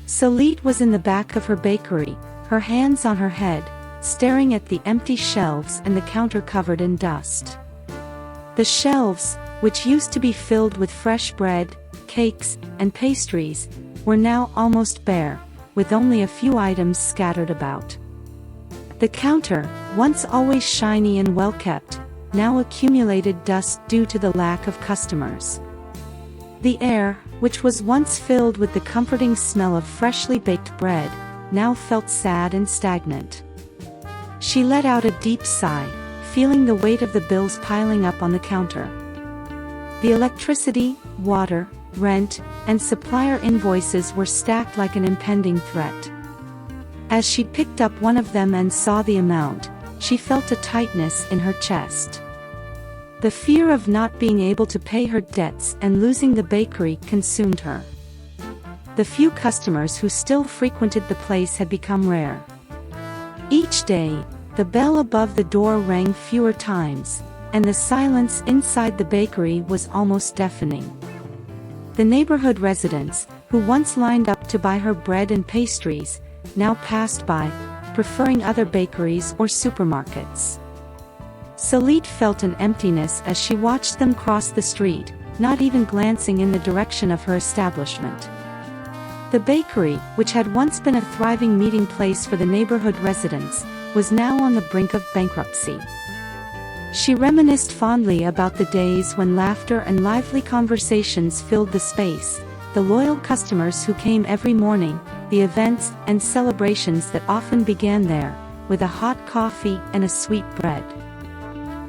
Salit was in the back of her bakery, her hands on her head, staring at the empty shelves and the counter covered in dust. The shelves, which used to be filled with fresh bread, cakes, and pastries, were now almost bare, with only a few items scattered about. The counter, once always shiny and well-kept, now accumulated dust due to the lack of customers. The air, which was once filled with the comforting smell of freshly baked bread, now felt sad and stagnant. She let out a deep sigh, feeling the weight of the bills piling up on the counter. The electricity, water, rent, and supplier invoices were stacked like an impending threat. As she picked up one of them and saw the amount, she felt a tightness in her chest. The fear of not being able to pay her debts and losing the bakery consumed her. The few customers who still frequented the place had become rare. Each day, the bell above the door rang fewer times, and the silence inside the bakery was almost deafening. The neighborhood residents, who once lined up to buy her bread and pastries, now passed by, preferring other bakeries or supermarkets. Salit felt an emptiness as she watched them cross the street, not even glancing in the direction of her establishment. The bakery, which had once been a thriving meeting place for the neighborhood residents, was now on the brink of bankruptcy. She reminisced fondly about the days when laughter and lively conversations filled the space, the loyal customers who came every morning, the events and celebrations that often began there, with a hot coffee and a sweet bread.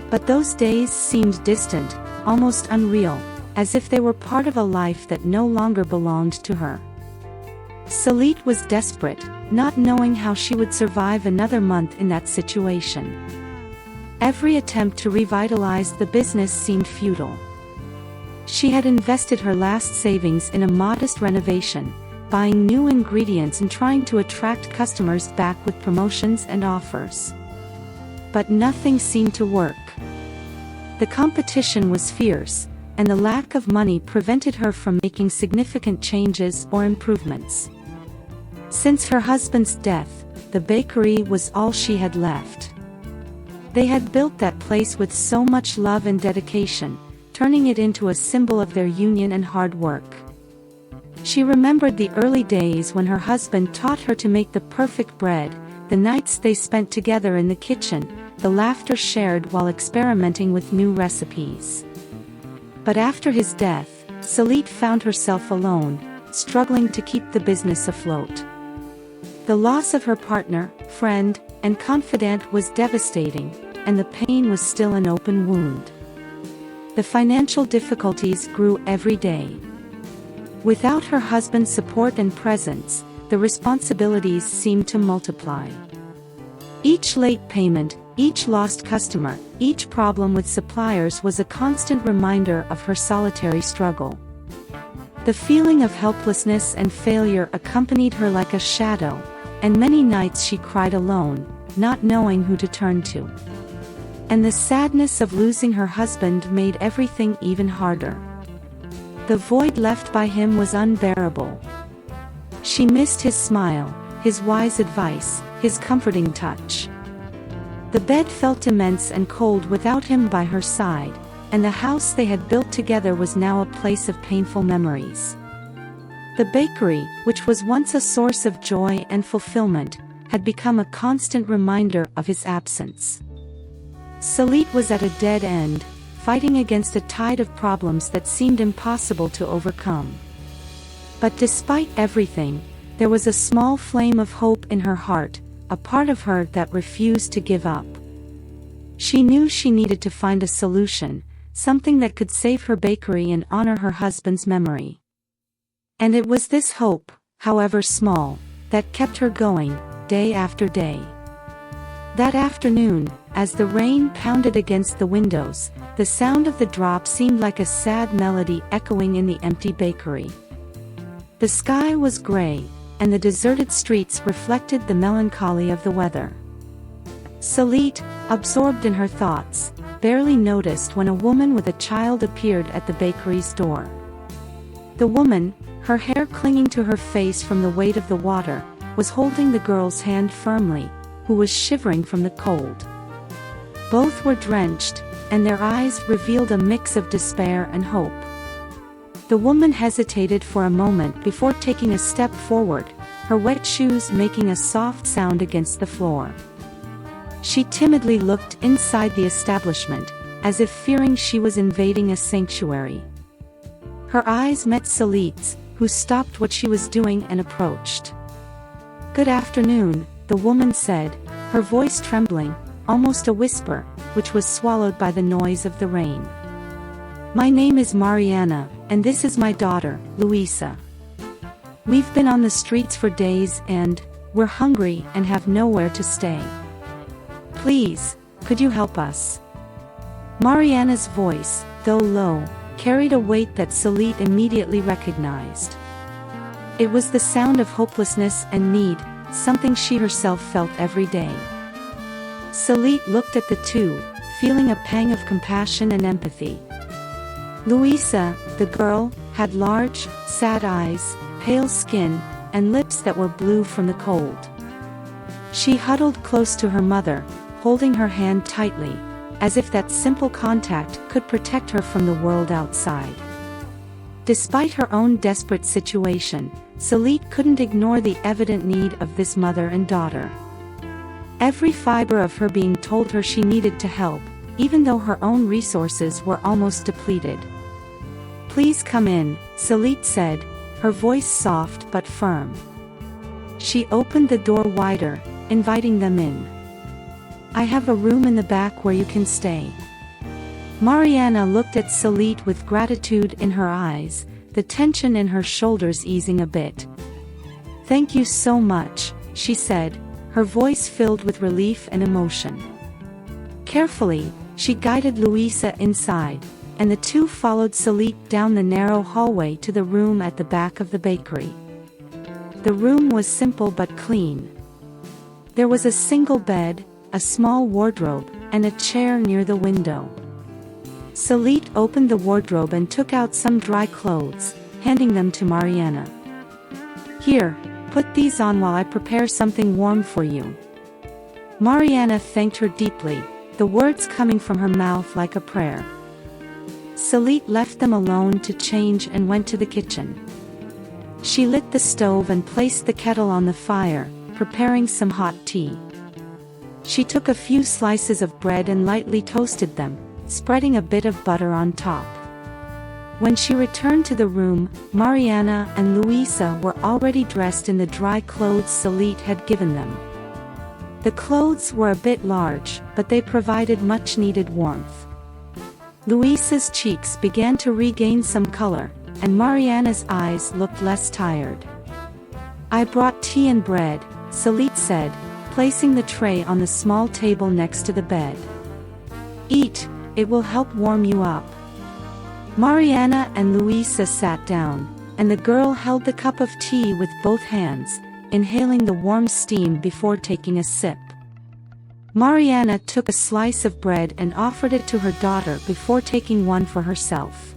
But those days seemed distant, almost unreal, as if they were part of a life that no longer belonged to her. Salit was desperate, not knowing how she would survive another month in that situation. Every attempt to revitalize the business seemed futile. She had invested her last savings in a modest renovation, buying new ingredients and trying to attract customers back with promotions and offers. But nothing seemed to work. The competition was fierce, and the lack of money prevented her from making significant changes or improvements. Since her husband's death, the bakery was all she had left. They had built that place with so much love and dedication, turning it into a symbol of their union and hard work. She remembered the early days when her husband taught her to make the perfect bread, the nights they spent together in the kitchen, the laughter shared while experimenting with new recipes. But after his death, Salit found herself alone, struggling to keep the business afloat. The loss of her partner, friend, and confidant was devastating, and the pain was still an open wound. The financial difficulties grew every day. Without her husband's support and presence, the responsibilities seemed to multiply. Each late payment, each lost customer, each problem with suppliers was a constant reminder of her solitary struggle. The feeling of helplessness and failure accompanied her like a shadow, and many nights she cried alone, not knowing who to turn to. And the sadness of losing her husband made everything even harder. The void left by him was unbearable. She missed his smile, his wise advice, his comforting touch. The bed felt immense and cold without him by her side, and the house they had built together was now a place of painful memories. The bakery, which was once a source of joy and fulfillment, had become a constant reminder of his absence. Salit was at a dead end, fighting against a tide of problems that seemed impossible to overcome. But despite everything, there was a small flame of hope in her heart, a part of her that refused to give up. She knew she needed to find a solution, something that could save her bakery and honor her husband's memory. And it was this hope, however small, that kept her going, day after day. That afternoon, as the rain pounded against the windows, the sound of the drop seemed like a sad melody echoing in the empty bakery. The sky was gray, and the deserted streets reflected the melancholy of the weather. Salit, absorbed in her thoughts, barely noticed when a woman with a child appeared at the bakery's door. The woman, her hair clinging to her face from the weight of the water, was holding the girl's hand firmly, who was shivering from the cold. Both were drenched, and their eyes revealed a mix of despair and hope. The woman hesitated for a moment before taking a step forward, her wet shoes making a soft sound against the floor. She timidly looked inside the establishment, as if fearing she was invading a sanctuary. Her eyes met Salit's, who stopped what she was doing and approached. "Good afternoon," the woman said, her voice trembling, almost a whisper, which was swallowed by the noise of the rain. "My name is Mariana, and this is my daughter, Luisa. We've been on the streets for days and we're hungry and have nowhere to stay. Please, could you help us?" Mariana's voice, though low, carried a weight that Salit immediately recognized. It was the sound of hopelessness and need, something she herself felt every day. Salit looked at the two, feeling a pang of compassion and empathy. Luisa, the girl, had large, sad eyes, pale skin, and lips that were blue from the cold. She huddled close to her mother, holding her hand tightly, as if that simple contact could protect her from the world outside. Despite her own desperate situation, Salit couldn't ignore the evident need of this mother and daughter. Every fiber of her being told her she needed to help, even though her own resources were almost depleted. "Please come in," Salit said, her voice soft but firm. She opened the door wider, inviting them in. "I have a room in the back where you can stay." Mariana looked at Salit with gratitude in her eyes, the tension in her shoulders easing a bit. "Thank you so much," she said, her voice filled with relief and emotion. Carefully, she guided Luisa inside, and the two followed Salit down the narrow hallway to the room at the back of the bakery. The room was simple but clean. There was a single bed, a small wardrobe, and a chair near the window. Salit opened the wardrobe and took out some dry clothes, handing them to Mariana. "Here, put these on while I prepare something warm for you." Mariana thanked her deeply, the words coming from her mouth like a prayer. Salit left them alone to change and went to the kitchen. She lit the stove and placed the kettle on the fire, preparing some hot tea. She took a few slices of bread and lightly toasted them, spreading a bit of butter on top. When she returned to the room, Mariana and Luisa were already dressed in the dry clothes Salit had given them. The clothes were a bit large, but they provided much-needed warmth. Luisa's cheeks began to regain some color, and Mariana's eyes looked less tired. "I brought tea and bread," Salit said, placing the tray on the small table next to the bed. "Eat, it will help warm you up." Mariana and Luisa sat down, and the girl held the cup of tea with both hands, inhaling the warm steam before taking a sip. Mariana took a slice of bread and offered it to her daughter before taking one for herself.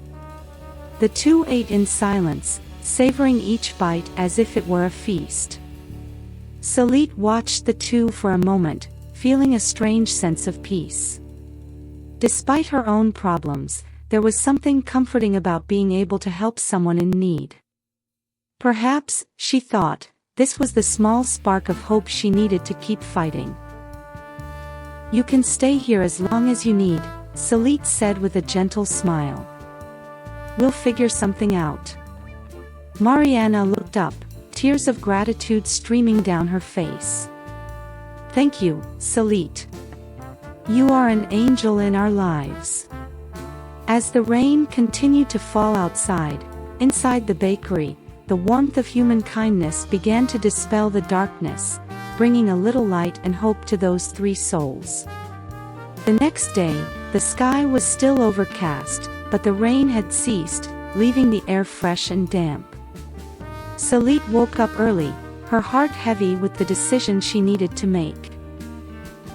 The two ate in silence, savoring each bite as if it were a feast. Salit watched the two for a moment, feeling a strange sense of peace. Despite her own problems, there was something comforting about being able to help someone in need. Perhaps, she thought, this was the small spark of hope she needed to keep fighting. "You can stay here as long as you need," Salit said with a gentle smile. "We'll figure something out." Mariana looked up, tears of gratitude streaming down her face. "Thank you, Salit. You are an angel in our lives." As the rain continued to fall outside, inside the bakery, the warmth of human kindness began to dispel the darkness, bringing a little light and hope to those three souls. The next day, the sky was still overcast, but the rain had ceased, leaving the air fresh and damp. Salit woke up early, her heart heavy with the decision she needed to make.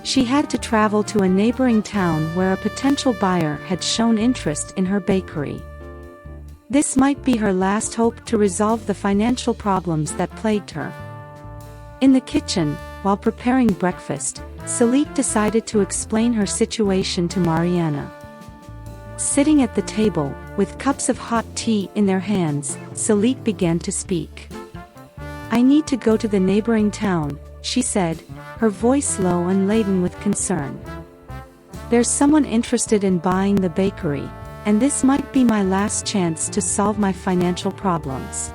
She had to travel to a neighboring town where a potential buyer had shown interest in her bakery. This might be her last hope to resolve the financial problems that plagued her. In the kitchen, while preparing breakfast, Salit decided to explain her situation to Mariana. Sitting at the table, with cups of hot tea in their hands, Salit began to speak. "I need to go to the neighboring town," she said, her voice low and laden with concern. "There's someone interested in buying the bakery, and this might be my last chance to solve my financial problems."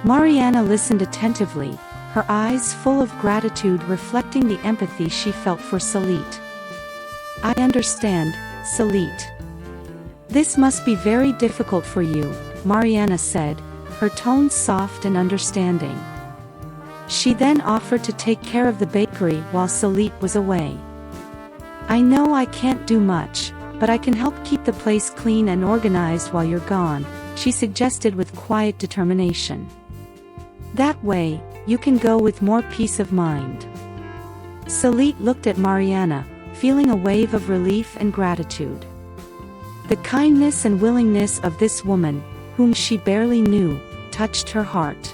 Mariana listened attentively, her eyes full of gratitude reflecting the empathy she felt for Salit. "I understand, Salit. This must be very difficult for you," Mariana said, her tone soft and understanding. She then offered to take care of the bakery while Salit was away. "I know I can't do much, but I can help keep the place clean and organized while you're gone," she suggested with quiet determination. "That way, you can go with more peace of mind." Salit looked at Mariana, feeling a wave of relief and gratitude. The kindness and willingness of this woman, whom she barely knew, touched her heart.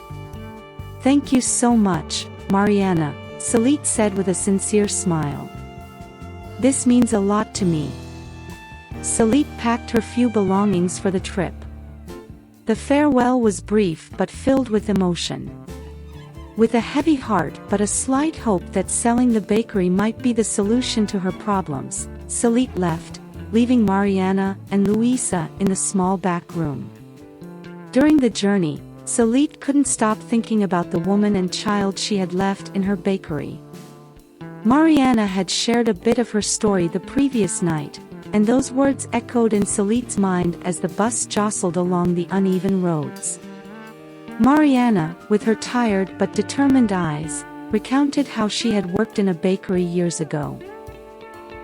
"Thank you so much, Mariana," Salit said with a sincere smile. "This means a lot to me." Salit packed her few belongings for the trip. The farewell was brief but filled with emotion. With a heavy heart but a slight hope that selling the bakery might be the solution to her problems, Salit left, leaving Mariana and Luisa in the small back room. During the journey, Salit couldn't stop thinking about the woman and child she had left in her bakery. Mariana had shared a bit of her story the previous night, and those words echoed in Salit's mind as the bus jostled along the uneven roads. Mariana, with her tired but determined eyes, recounted how she had worked in a bakery years ago.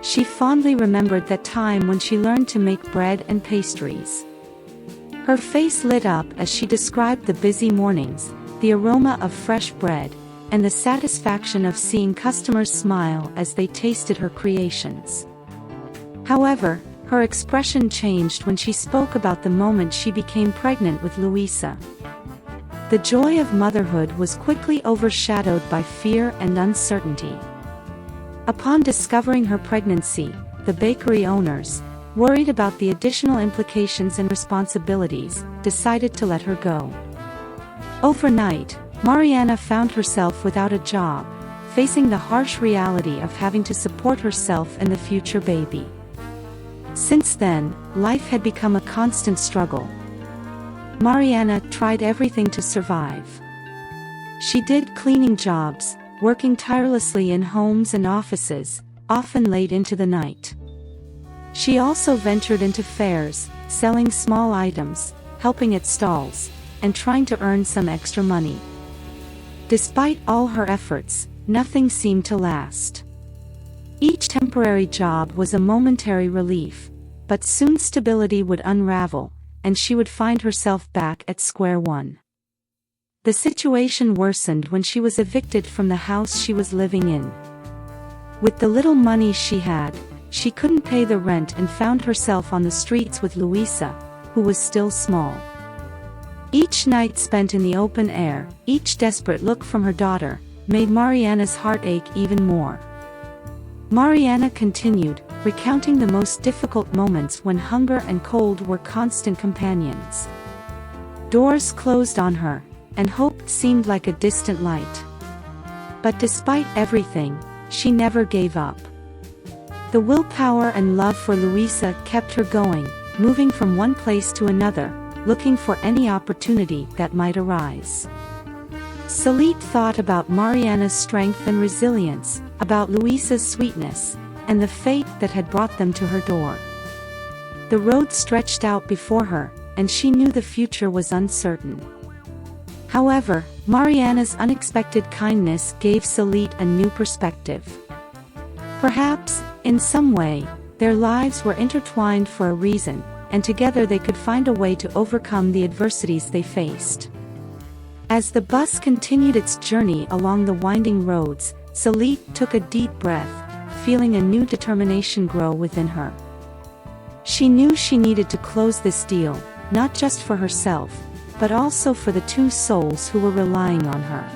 She fondly remembered that time when she learned to make bread and pastries. Her face lit up as she described the busy mornings, the aroma of fresh bread, and the satisfaction of seeing customers smile as they tasted her creations. However, her expression changed when she spoke about the moment she became pregnant with Luisa. The joy of motherhood was quickly overshadowed by fear and uncertainty. Upon discovering her pregnancy, the bakery owners, worried about the additional implications and responsibilities, decided to let her go. Overnight, Mariana found herself without a job, facing the harsh reality of having to support herself and the future baby. Since then, life had become a constant struggle. Mariana tried everything to survive. She did cleaning jobs, working tirelessly in homes and offices, often late into the night. She also ventured into fairs, selling small items, helping at stalls, and trying to earn some extra money. Despite all her efforts, nothing seemed to last. Each temporary job was a momentary relief, but soon stability would unravel, and she would find herself back at square one. The situation worsened when she was evicted from the house she was living in. With the little money she had, she couldn't pay the rent and found herself on the streets with Luisa, who was still small. Each night spent in the open air, each desperate look from her daughter, made Mariana's heart ache even more. Mariana continued, recounting the most difficult moments when hunger and cold were constant companions. Doors closed on her, and hope seemed like a distant light. But despite everything, she never gave up. The willpower and love for Luisa kept her going, moving from one place to another, looking for any opportunity that might arise. Salit thought about Mariana's strength and resilience, about Luisa's sweetness, and the fate that had brought them to her door. The road stretched out before her, and she knew the future was uncertain. However, Mariana's unexpected kindness gave Salit a new perspective. Perhaps, in some way, their lives were intertwined for a reason, and together they could find a way to overcome the adversities they faced. As the bus continued its journey along the winding roads, Salit took a deep breath, feeling a new determination grow within her. She knew she needed to close this deal, not just for herself, but also for the two souls who were relying on her.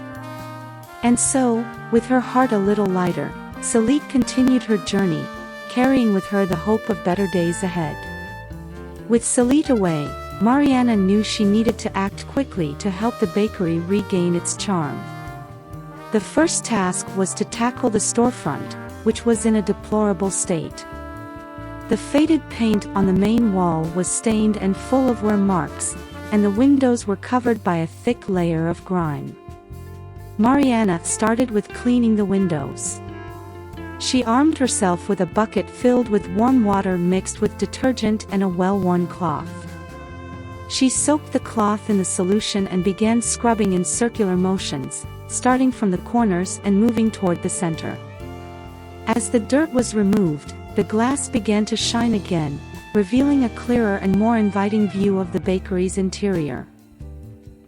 And so, with her heart a little lighter, Salit continued her journey, carrying with her the hope of better days ahead. With Salit away, Mariana knew she needed to act quickly to help the bakery regain its charm. The first task was to tackle the storefront, which was in a deplorable state. The faded paint on the main wall was stained and full of wear marks, and the windows were covered by a thick layer of grime. Mariana started with cleaning the windows. She armed herself with a bucket filled with warm water mixed with detergent and a well-worn cloth. She soaked the cloth in the solution and began scrubbing in circular motions, starting from the corners and moving toward the center. As the dirt was removed, the glass began to shine again, revealing a clearer and more inviting view of the bakery's interior.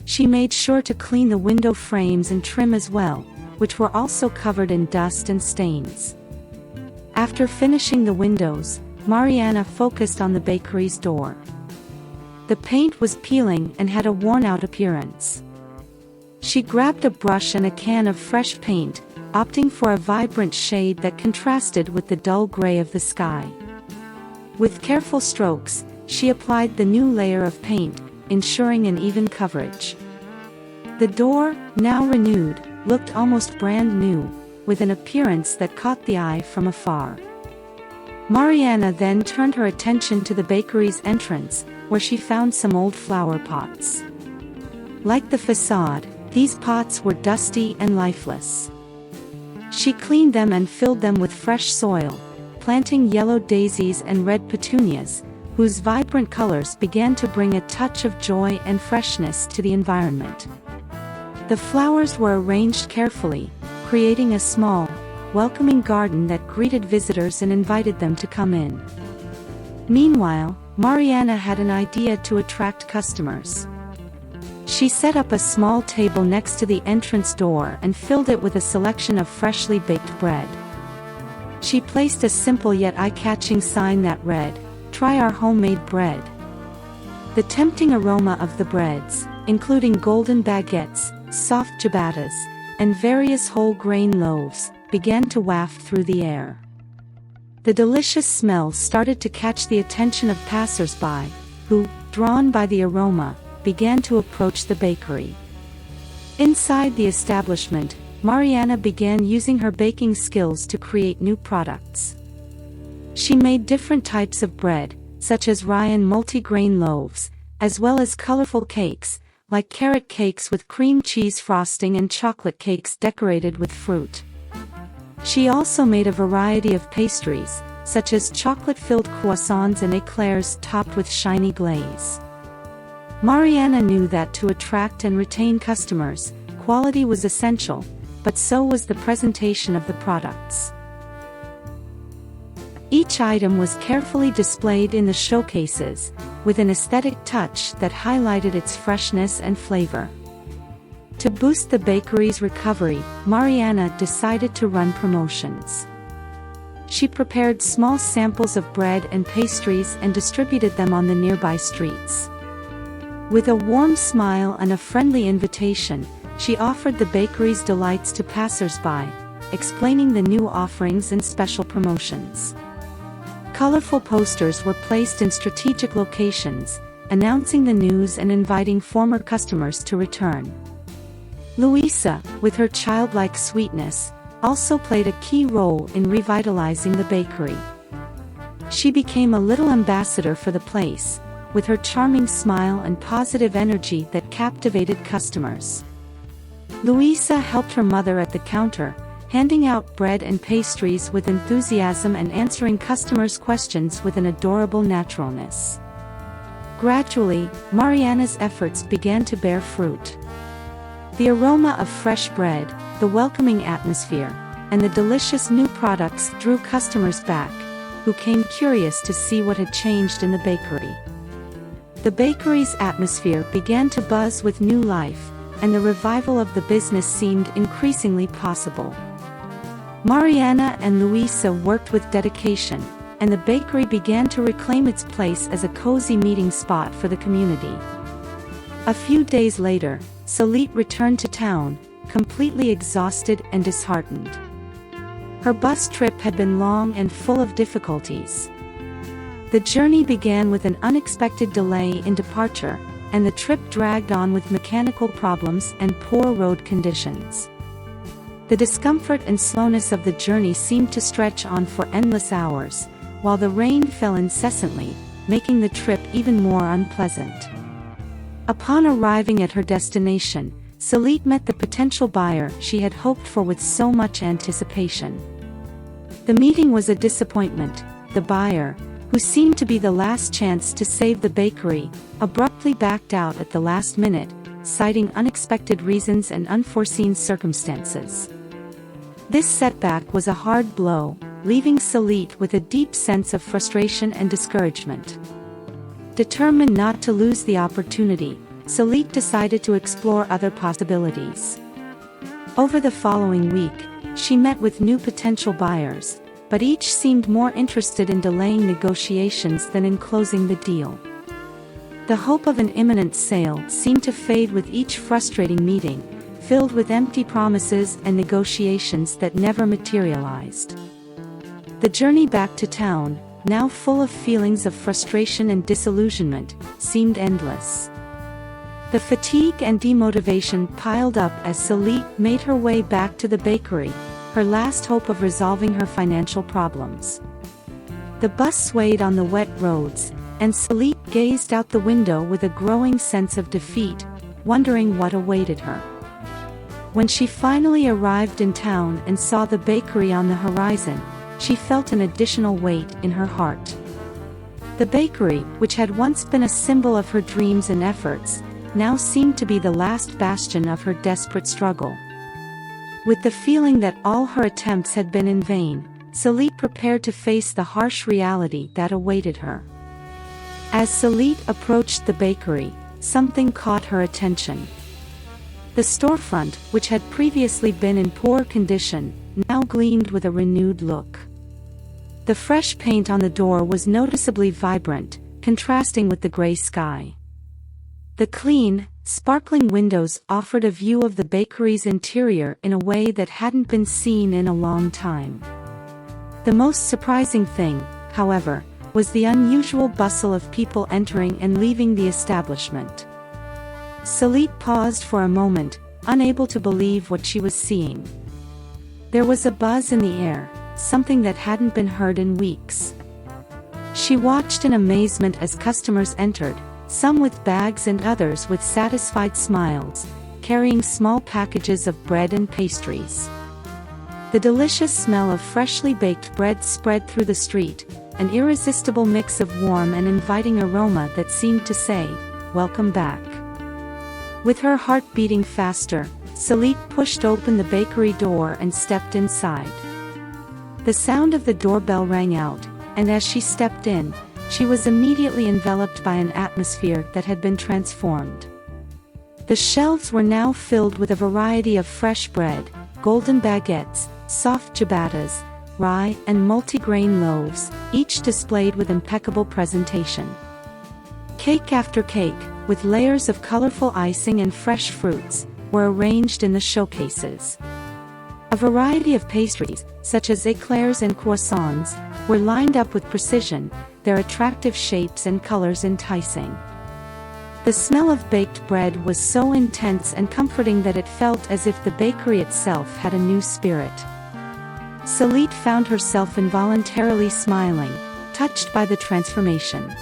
She made sure to clean the window frames and trim as well, which were also covered in dust and stains. After finishing the windows, Mariana focused on the bakery's door. The paint was peeling and had a worn-out appearance. She grabbed a brush and a can of fresh paint, opting for a vibrant shade that contrasted with the dull gray of the sky. With careful strokes, she applied the new layer of paint, ensuring an even coverage. The door, now renewed, looked almost brand new, with an appearance that caught the eye from afar. Mariana then turned her attention to the bakery's entrance, where she found some old flower pots. Like the facade, these pots were dusty and lifeless. She cleaned them and filled them with fresh soil, planting yellow daisies and red petunias, whose vibrant colors began to bring a touch of joy and freshness to the environment. The flowers were arranged carefully, creating a small, welcoming garden that greeted visitors and invited them to come in. Meanwhile, Mariana had an idea to attract customers. She set up a small table next to the entrance door and filled it with a selection of freshly baked bread. She placed a simple yet eye-catching sign that read, "Try our homemade bread." The tempting aroma of the breads, including golden baguettes, soft ciabattas, and various whole grain loaves, began to waft through the air. The delicious smell started to catch the attention of passers-by, who, drawn by the aroma, began to approach the bakery. Inside the establishment, Mariana began using her baking skills to create new products. She made different types of bread, such as rye and multigrain loaves, as well as colorful cakes, like carrot cakes with cream cheese frosting and chocolate cakes decorated with fruit. She also made a variety of pastries, such as chocolate-filled croissants and eclairs topped with shiny glaze. Mariana knew that to attract and retain customers, quality was essential, but so was the presentation of the products. Each item was carefully displayed in the showcases, with an aesthetic touch that highlighted its freshness and flavor. To boost the bakery's recovery, Mariana decided to run promotions. She prepared small samples of bread and pastries and distributed them on the nearby streets. With a warm smile and a friendly invitation, she offered the bakery's delights to passers-by, explaining the new offerings and special promotions. Colorful posters were placed in strategic locations, announcing the news and inviting former customers to return. Luisa, with her childlike sweetness, also played a key role in revitalizing the bakery. She became a little ambassador for the place, with her charming smile and positive energy that captivated customers. Luisa helped her mother at the counter, handing out bread and pastries with enthusiasm and answering customers' questions with an adorable naturalness. Gradually, Mariana's efforts began to bear fruit. The aroma of fresh bread, the welcoming atmosphere, and the delicious new products drew customers back, who came curious to see what had changed in the bakery. The bakery's atmosphere began to buzz with new life, and the revival of the business seemed increasingly possible. Mariana and Luisa worked with dedication, and the bakery began to reclaim its place as a cozy meeting spot for the community. A few days later, Salit returned to town, completely exhausted and disheartened. Her bus trip had been long and full of difficulties. The journey began with an unexpected delay in departure, and the trip dragged on with mechanical problems and poor road conditions. The discomfort and slowness of the journey seemed to stretch on for endless hours, while the rain fell incessantly, making the trip even more unpleasant. Upon arriving at her destination, Salit met the potential buyer she had hoped for with so much anticipation. The meeting was a disappointment. The buyer, who seemed to be the last chance to save the bakery, abruptly backed out at the last minute, citing unexpected reasons and unforeseen circumstances. This setback was a hard blow, leaving Salit with a deep sense of frustration and discouragement. Determined not to lose the opportunity, Salit decided to explore other possibilities. Over the following week, she met with new potential buyers, but each seemed more interested in delaying negotiations than in closing the deal. The hope of an imminent sale seemed to fade with each frustrating meeting, filled with empty promises and negotiations that never materialized. The journey back to town, now full of feelings of frustration and disillusionment, seemed endless. The fatigue and demotivation piled up as Salit made her way back to the bakery, her last hope of resolving her financial problems. The bus swayed on the wet roads, and Salit gazed out the window with a growing sense of defeat, wondering what awaited her. When she finally arrived in town and saw the bakery on the horizon, she felt an additional weight in her heart. The bakery, which had once been a symbol of her dreams and efforts, now seemed to be the last bastion of her desperate struggle. With the feeling that all her attempts had been in vain, Salit prepared to face the harsh reality that awaited her. As Salit approached the bakery, something caught her attention. The storefront, which had previously been in poor condition, now gleamed with a renewed look. The fresh paint on the door was noticeably vibrant, contrasting with the gray sky. The clean, sparkling windows offered a view of the bakery's interior in a way that hadn't been seen in a long time. The most surprising thing, however, was the unusual bustle of people entering and leaving the establishment. Salit paused for a moment, unable to believe what she was seeing. There was a buzz in the air, something that hadn't been heard in weeks. She watched in amazement as customers entered, some with bags and others with satisfied smiles, carrying small packages of bread and pastries. The delicious smell of freshly baked bread spread through the street, an irresistible mix of warm and inviting aroma that seemed to say, "Welcome back." With her heart beating faster, Salit pushed open the bakery door and stepped inside. The sound of the doorbell rang out, and as she stepped in, she was immediately enveloped by an atmosphere that had been transformed. The shelves were now filled with a variety of fresh bread, golden baguettes, soft ciabattas, rye and multigrain loaves, each displayed with impeccable presentation. Cake after cake, with layers of colorful icing and fresh fruits, were arranged in the showcases. A variety of pastries, such as eclairs and croissants, were lined up with precision, their attractive shapes and colors enticing. The smell of baked bread was so intense and comforting that it felt as if the bakery itself had a new spirit. Salit found herself involuntarily smiling, touched by the transformation.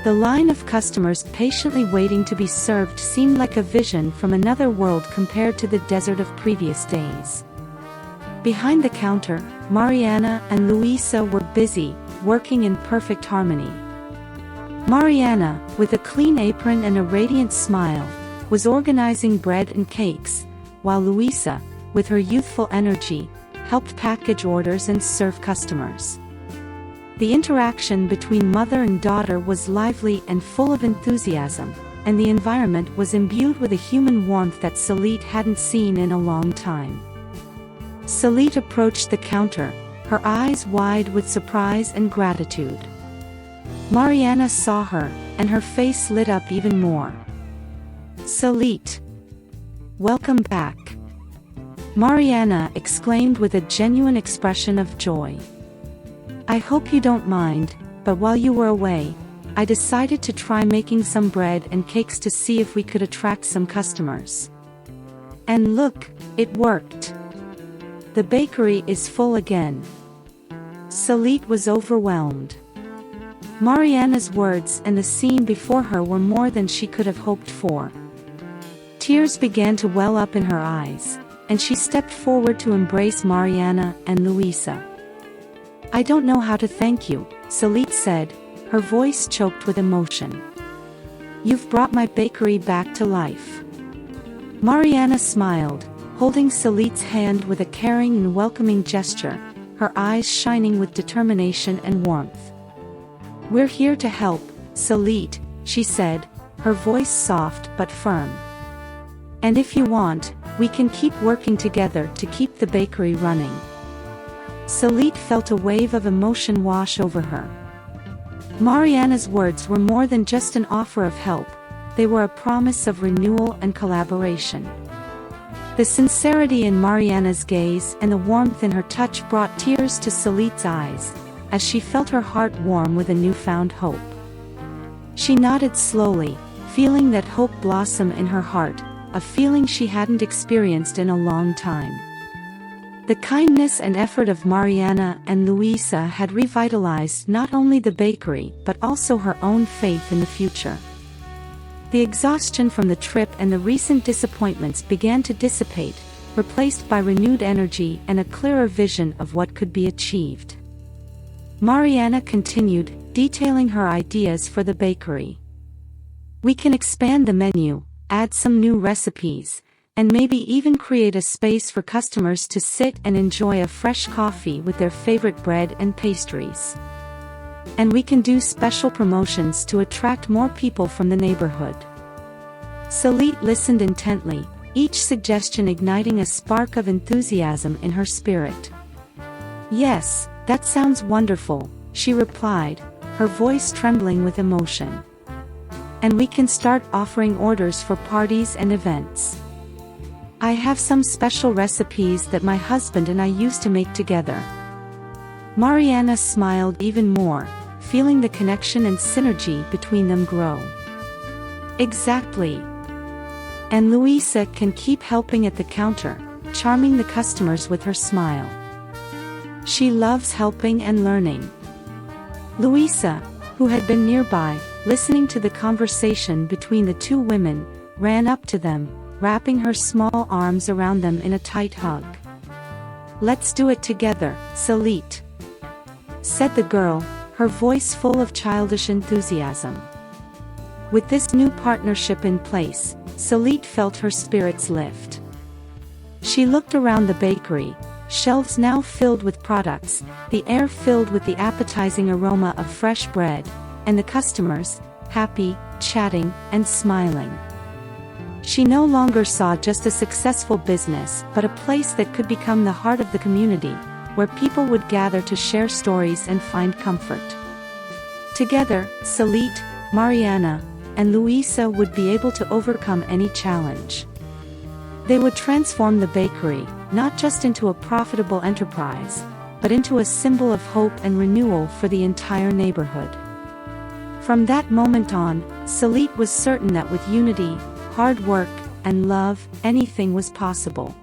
The line of customers patiently waiting to be served seemed like a vision from another world compared to the desert of previous days. Behind the counter, Mariana and Luisa were busy, working in perfect harmony. Mariana, with a clean apron and a radiant smile, was organizing bread and cakes, while Luisa, with her youthful energy, helped package orders and serve customers. The interaction between mother and daughter was lively and full of enthusiasm, and the environment was imbued with a human warmth that Salit hadn't seen in a long time. Salit approached the counter, her eyes wide with surprise and gratitude. Mariana saw her, and her face lit up even more. "Salit! Welcome back!" Mariana exclaimed with a genuine expression of joy. "I hope you don't mind, but while you were away, I decided to try making some bread and cakes to see if we could attract some customers. And look, it worked. The bakery is full again." Salit was overwhelmed. Mariana's words and the scene before her were more than she could have hoped for. Tears began to well up in her eyes, and she stepped forward to embrace Mariana and Luisa. "I don't know how to thank you," Salit said, her voice choked with emotion. "You've brought my bakery back to life." Mariana smiled, holding Salit's hand with a caring and welcoming gesture, her eyes shining with determination and warmth. "We're here to help, Salit," she said, her voice soft but firm. "And if you want, we can keep working together to keep the bakery running." Salit felt a wave of emotion wash over her. Mariana's words were more than just an offer of help, they were a promise of renewal and collaboration. The sincerity in Mariana's gaze and the warmth in her touch brought tears to Salit's eyes, as she felt her heart warm with a newfound hope. She nodded slowly, feeling that hope blossom in her heart, a feeling she hadn't experienced in a long time. The kindness and effort of Mariana and Luisa had revitalized not only the bakery but also her own faith in the future. The exhaustion from the trip and the recent disappointments began to dissipate, replaced by renewed energy and a clearer vision of what could be achieved. Mariana continued, detailing her ideas for the bakery. "We can expand the menu, add some new recipes, and maybe even create a space for customers to sit and enjoy a fresh coffee with their favorite bread and pastries. And we can do special promotions to attract more people from the neighborhood." Salit listened intently, each suggestion igniting a spark of enthusiasm in her spirit. "Yes, that sounds wonderful," she replied, her voice trembling with emotion. "And we can start offering orders for parties and events. I have some special recipes that my husband and I used to make together." Mariana smiled even more, feeling the connection and synergy between them grow. "Exactly. And Luisa can keep helping at the counter, charming the customers with her smile. She loves helping and learning." Luisa, who had been nearby, listening to the conversation between the two women, ran up to them, wrapping her small arms around them in a tight hug. "Let's do it together, Salit," said the girl, her voice full of childish enthusiasm. With this new partnership in place, Salit felt her spirits lift. She looked around the bakery, shelves now filled with products, the air filled with the appetizing aroma of fresh bread, and the customers, happy, chatting, and smiling. She no longer saw just a successful business but a place that could become the heart of the community, where people would gather to share stories and find comfort. Together, Salit, Mariana, and Luisa would be able to overcome any challenge. They would transform the bakery, not just into a profitable enterprise, but into a symbol of hope and renewal for the entire neighborhood. From that moment on, Salit was certain that with unity, hard work, and love, anything was possible.